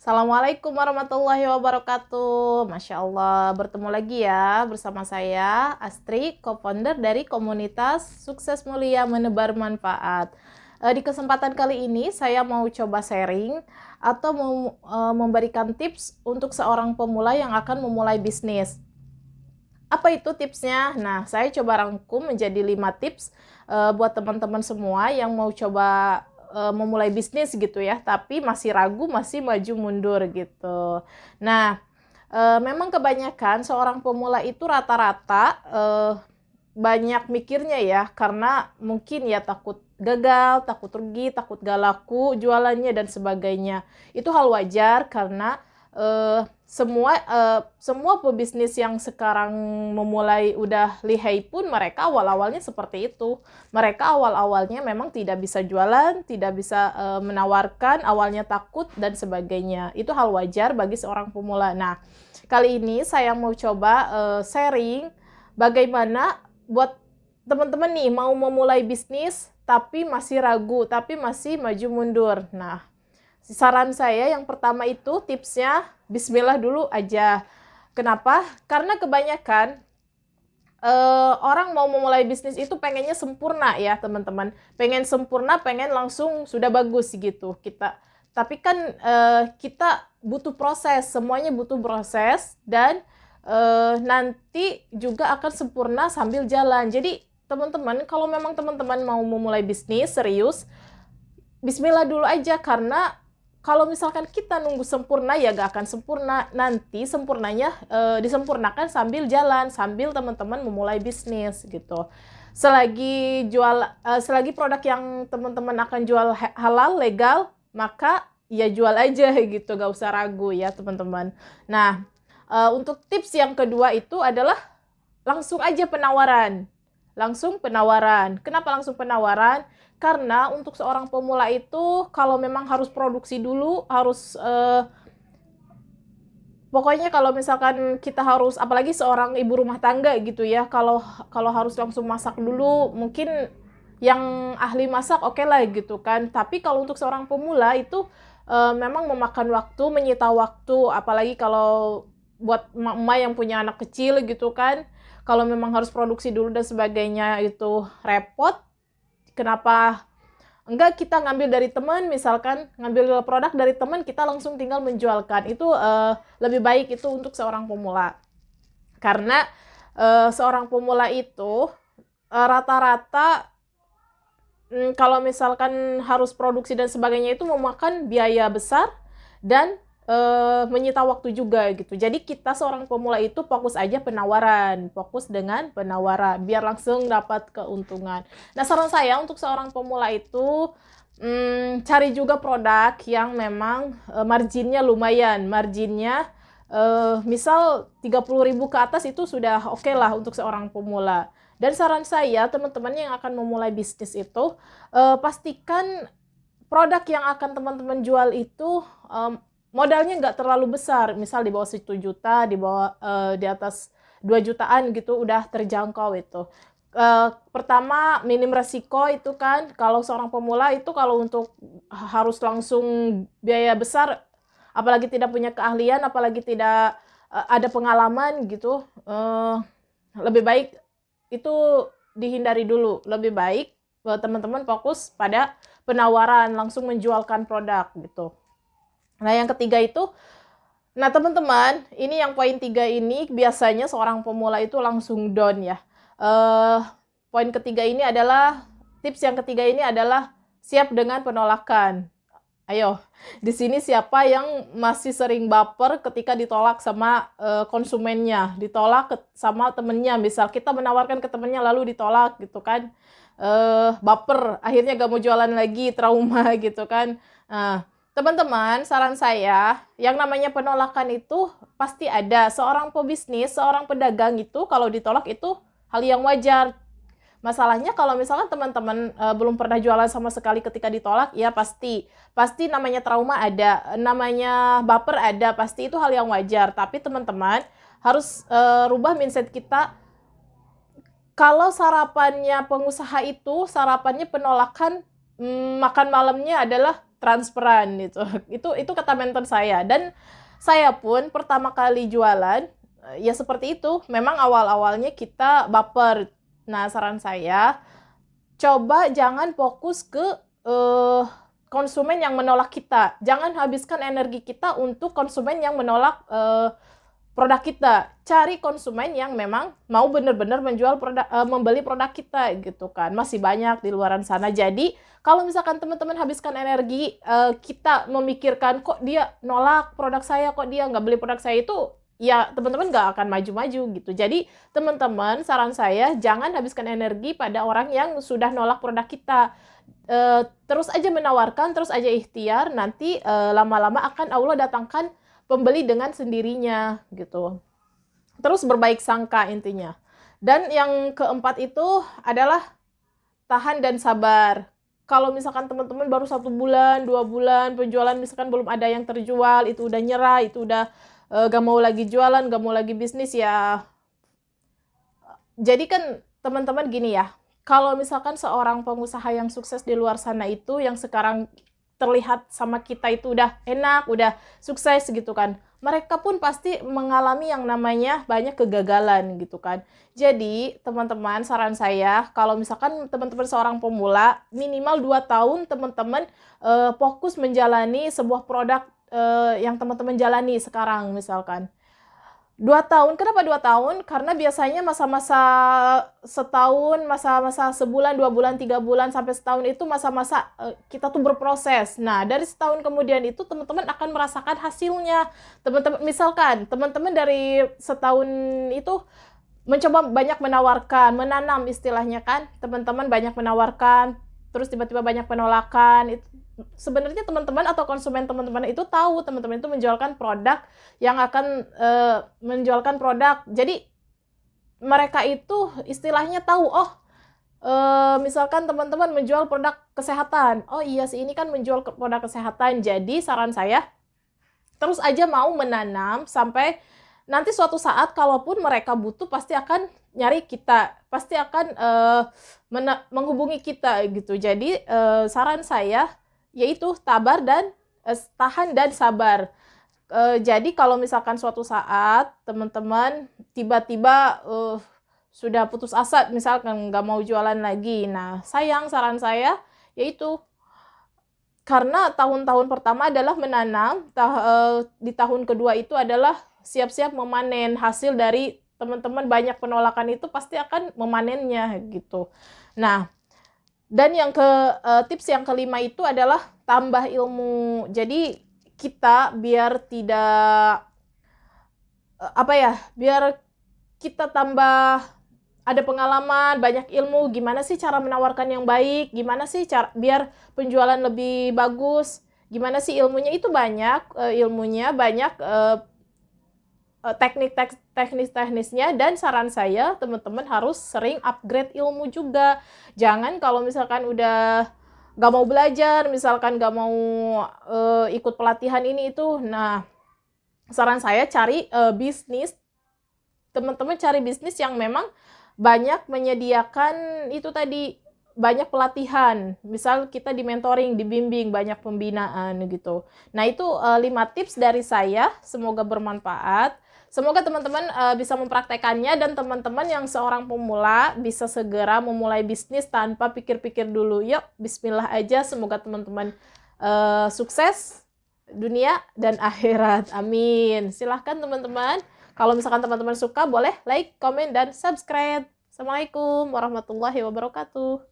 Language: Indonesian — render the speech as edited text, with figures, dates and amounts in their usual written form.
Assalamualaikum warahmatullahi wabarakatuh. Masya Allah, bertemu lagi ya bersama saya, Astri, co-founder dari komunitas Sukses Mulia Menebar Manfaat. Di kesempatan kali ini, saya mau coba sharing atau memberikan tips untuk seorang pemula yang akan memulai bisnis. Apa itu tipsnya? Nah, saya coba rangkum menjadi 5 tips buat teman-teman semua yang mau coba memulai bisnis gitu ya, tapi masih ragu, masih maju mundur gitu. Nah, memang kebanyakan seorang pemula itu rata-rata banyak mikirnya ya, karena mungkin ya takut gagal, takut rugi, takut gak laku jualannya dan sebagainya. Itu hal wajar karena semua pebisnis yang sekarang memulai udah lihai pun mereka awal-awalnya seperti itu. Mereka awal-awalnya memang tidak bisa jualan, tidak bisa menawarkan, awalnya takut dan sebagainya. Itu hal wajar bagi seorang pemula. Nah, kali ini saya mau coba sharing bagaimana buat teman-teman nih mau memulai bisnis tapi masih ragu, tapi masih maju mundur. Nah, saran saya yang pertama itu tipsnya bismillah dulu aja. Kenapa? Karena kebanyakan orang mau memulai bisnis itu pengennya sempurna ya teman-teman. Pengen sempurna, pengen langsung sudah bagus gitu kita. Tapi kan kita butuh proses, semuanya butuh proses dan nanti juga akan sempurna sambil jalan. Jadi teman-teman, kalau memang teman-teman mau memulai bisnis serius, bismillah dulu aja, karena kalau misalkan kita nunggu sempurna ya gak akan sempurna. Nanti sempurnanya disempurnakan sambil jalan, sambil teman-teman memulai bisnis gitu. Selagi produk yang teman-teman akan jual halal, legal, maka ya jual aja gitu, gak usah ragu ya teman-teman. Nah, untuk tips yang kedua itu adalah langsung aja penawaran. Langsung penawaran. Kenapa langsung penawaran? Karena untuk seorang pemula itu kalau memang harus produksi dulu, harus pokoknya kalau misalkan kita harus, apalagi seorang ibu rumah tangga gitu ya, kalau harus langsung masak dulu, mungkin yang ahli masak oke lah gitu kan. Tapi kalau untuk seorang pemula itu memang memakan waktu, menyita waktu, apalagi kalau buat emak-emak yang punya anak kecil gitu kan. Kalau memang harus produksi dulu dan sebagainya itu repot. Kenapa enggak kita ngambil dari teman, misalkan ngambil produk dari teman, kita langsung tinggal menjualkan. Itu lebih baik itu untuk seorang pemula. Karena seorang pemula itu rata-rata kalau misalkan harus produksi dan sebagainya itu memakan biaya besar dan menyita waktu juga gitu. Jadi kita seorang pemula itu fokus aja penawaran, fokus dengan penawaran biar langsung dapat keuntungan. Nah, saran saya untuk seorang pemula itu cari juga produk yang memang marginnya lumayan, marginnya misal 30.000 ke atas itu sudah oke lah untuk seorang pemula. Dan saran saya teman-teman yang akan memulai bisnis itu pastikan produk yang akan teman-teman jual itu modalnya nggak terlalu besar, misal di bawah 1 juta, di atas 2 jutaan gitu udah terjangkau itu. Pertama, minim resiko itu kan, kalau seorang pemula itu kalau untuk harus langsung biaya besar, apalagi tidak punya keahlian, apalagi tidak ada pengalaman gitu, lebih baik itu dihindari dulu. Lebih baik teman-teman fokus pada penawaran, langsung menjualkan produk gitu. Nah, yang ketiga itu, nah teman-teman, ini yang poin 3 ini biasanya seorang pemula itu langsung down ya. Poin ketiga ini adalah, tips yang ketiga ini adalah siap dengan penolakan. Ayo, di sini siapa yang masih sering baper ketika ditolak sama konsumennya, ditolak sama temennya, misal kita menawarkan ke temennya lalu ditolak gitu kan, baper, akhirnya gak mau jualan lagi, trauma gitu kan. Nah, teman-teman, saran saya, yang namanya penolakan itu pasti ada. Seorang pebisnis, seorang pedagang itu kalau ditolak itu hal yang wajar. Masalahnya kalau misalkan teman-teman belum pernah jualan sama sekali ketika ditolak, ya pasti namanya trauma ada, namanya baper ada, pasti itu hal yang wajar. Tapi teman-teman harus rubah mindset kita. Kalau sarapannya pengusaha itu, sarapannya penolakan, makan malamnya adalah transferan gitu. Itu kata mentor saya. Dan saya pun pertama kali jualan ya seperti itu. Memang awal-awalnya kita baper. Nah, saran saya coba jangan fokus ke konsumen yang menolak kita. Jangan habiskan energi kita untuk konsumen yang menolak produk kita. Cari konsumen yang memang mau benar-benar menjual produk, membeli produk kita gitu kan. Masih banyak di luaran sana. Jadi kalau misalkan teman-teman habiskan energi kita memikirkan kok dia nolak produk saya, kok dia nggak beli produk saya, itu ya teman-teman nggak akan maju-maju gitu. Jadi teman-teman, saran saya jangan habiskan energi pada orang yang sudah nolak produk kita. Terus aja menawarkan, terus aja ikhtiar, nanti lama-lama akan Allah datangkan pembeli dengan sendirinya gitu. Terus berbaik sangka intinya. Dan yang keempat itu adalah tahan dan sabar. Kalau misalkan teman-teman baru 1 bulan, 2 bulan penjualan misalkan belum ada yang terjual, itu udah nyerah, itu udah gak mau lagi jualan, gak mau lagi bisnis ya. Jadi kan teman-teman gini ya, kalau misalkan seorang pengusaha yang sukses di luar sana itu yang sekarang terlihat sama kita itu udah enak, udah sukses gitu kan. Mereka pun pasti mengalami yang namanya banyak kegagalan gitu kan. Jadi teman-teman, saran saya kalau misalkan teman-teman seorang pemula, minimal 2 tahun teman-teman fokus menjalani sebuah produk yang teman-teman jalani sekarang misalkan. 2 tahun, kenapa 2 tahun? Karena biasanya masa-masa setahun, masa-masa sebulan, 2 bulan, 3 bulan, sampai setahun itu masa-masa kita tuh berproses. Nah, dari setahun kemudian itu teman-teman akan merasakan hasilnya. Teman-teman, misalkan teman-teman dari setahun itu mencoba banyak menawarkan, menanam istilahnya kan. Teman-teman banyak menawarkan, terus tiba-tiba banyak penolakan. Itu sebenarnya teman-teman atau konsumen teman-teman itu tahu teman-teman itu menjualkan produk yang akan menjualkan produk. Jadi mereka itu istilahnya tahu, oh misalkan teman-teman menjual produk kesehatan. Oh iya sih, ini kan menjual produk kesehatan. Jadi saran saya terus aja mau menanam sampai nanti suatu saat kalaupun mereka butuh pasti akan nyari kita, pasti akan menghubungi kita gitu. Jadi saran saya yaitu tahan dan sabar. Jadi kalau misalkan suatu saat teman-teman tiba-tiba sudah putus asa, misalkan nggak mau jualan lagi, nah saran saya yaitu karena tahun-tahun pertama adalah menanam, di tahun kedua itu adalah siap-siap memanen. Hasil dari teman-teman banyak penolakan itu pasti akan memanennya gitu. Nah, dan tips yang kelima itu adalah tambah ilmu. Jadi kita biar tidak biar kita tambah ada pengalaman, banyak ilmu, gimana sih cara menawarkan yang baik, gimana sih cara biar penjualan lebih bagus, gimana sih ilmunya, itu banyak teknisnya. Dan saran saya teman-teman harus sering upgrade ilmu juga. Jangan kalau misalkan udah gak mau belajar, misalkan gak mau ikut pelatihan ini itu, nah saran saya cari bisnis. Teman-teman cari bisnis yang memang banyak menyediakan itu tadi, banyak pelatihan. Misal kita di mentoring, dibimbing, banyak pembinaan gitu. Nah itu 5 tips dari saya, semoga bermanfaat. Semoga teman-teman bisa mempraktekannya, dan teman-teman yang seorang pemula bisa segera memulai bisnis tanpa pikir-pikir dulu. Yuk, bismillah aja. Semoga teman-teman sukses dunia dan akhirat. Amin. Silahkan teman-teman. Kalau misalkan teman-teman suka, boleh like, komen, dan subscribe. Assalamualaikum warahmatullahi wabarakatuh.